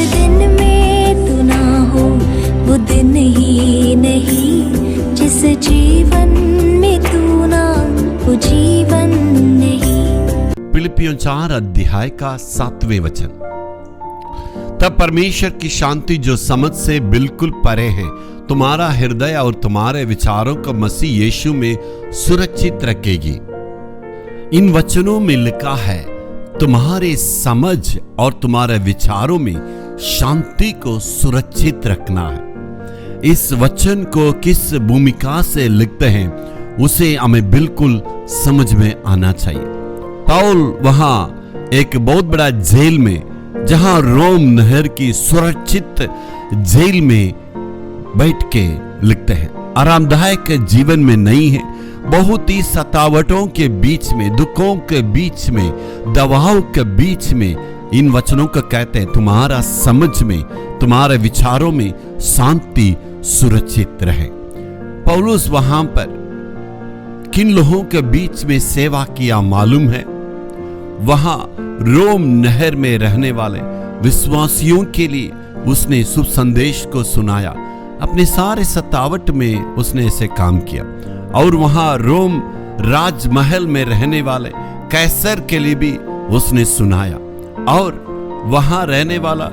दिन में तू ना हो वो दिन ही नहीं, जिस जीवन में तू ना वो जीवन नहीं। फिलिपियों 4 अध्याय का 7वें वचन। तब परमेश्वर की शांति जो समझ से बिल्कुल परे है तुम्हारा हृदय और तुम्हारे विचारों को मसीह यीशु में सुरक्षित रखेगी। इन वचनों में लिखा है तुम्हारे समझ और तुम्हारे विचारों में शांति को सुरक्षित रखना है। इस वचन को किस भूमिका से लिखते हैं उसे हमें बिल्कुल समझ में आना चाहिए। पौल वहां एक बहुत बड़ा जेल में, जहां रोम नहर की सुरक्षित जेल में बैठ के लिखते हैं, आरामदायक जीवन में नहीं है, बहुत ही सतावटों के बीच में, दुखों के बीच में, दबाव के बीच में इन वचनों को कहते हैं तुम्हारा समझ में, तुम्हारे विचारों में शांति सुरक्षित रहे। पौलुस वहां पर किन लोगों के बीच में सेवा किया मालूम है? वहां रोम नहर में रहने वाले विश्वासियों के लिए उसने शुभ संदेश को सुनाया। अपने सारे सतावट में उसने ऐसे काम किया। और वहां रोम राजमहल में रहने वाले कैसर के लिए भी उसने सुनाया। और वहां रहने वाला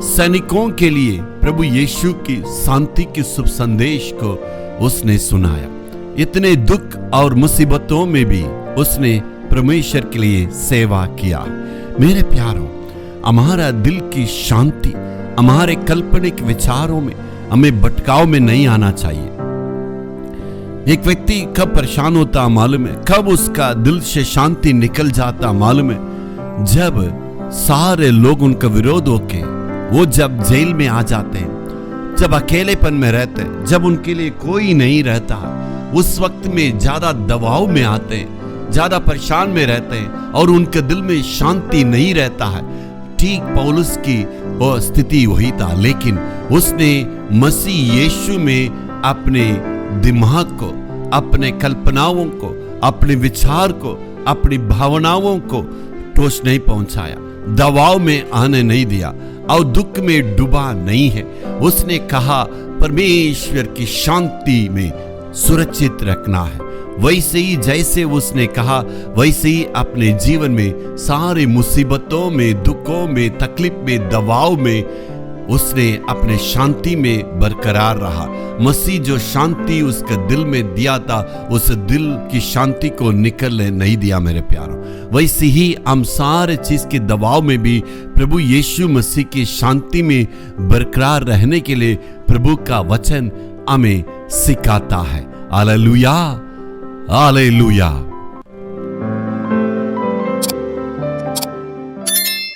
सैनिकों के लिए प्रभु यीशु की शांति के शुभ संदेश को उसने सुनाया। इतने दुख और मुसीबतों में भी उसने परमेश्वर के लिए सेवा किया। मेरे प्यारों, हमारा दिल की शांति हमारे काल्पनिक विचारों में, हमें भटकाव में नहीं आना चाहिए। एक व्यक्ति कब परेशान होता मालूम है? कब उसका दिल से शांति निकल जाता मालूम है? जब सारे लोग उनका विरोध होके वो जब जेल में आ जाते हैं, जब अकेलेपन में रहते हैं, जब उनके लिए कोई नहीं रहता, उस वक्त में ज्यादा दबाव में आते हैं, ज्यादा परेशान में रहते हैं और उनके दिल में शांति नहीं रहता है। ठीक पौलुस की वो स्थिति वही था, लेकिन उसने मसीह यीशु में अपने दिमाग को, अपने कल्पनाओं को, अपने विचार को, अपनी भावनाओं को ठोस नहीं पहुंचाया, दबाव में आने नहीं दिया और दुख में डूबा नहीं है। उसने कहा परमेश्वर की शांति में सुरक्षित रखना है। वैसे ही जैसे उसने कहा वैसे ही अपने जीवन में सारी मुसीबतों में, दुखों में, तकलीफ में, दबाव में उसने अपने शांति में बरकरार रहा। मसीह जो शांति उसके दिल में दिया था, उस दिल की शांति को निकलने नहीं दिया। मेरे प्यारों, वैसे ही हम सारे चीज के दबाव में भी प्रभु यीशु मसीह की शांति में बरकरार रहने के लिए प्रभु का वचन हमें सिखाता है। Hallelujah, hallelujah.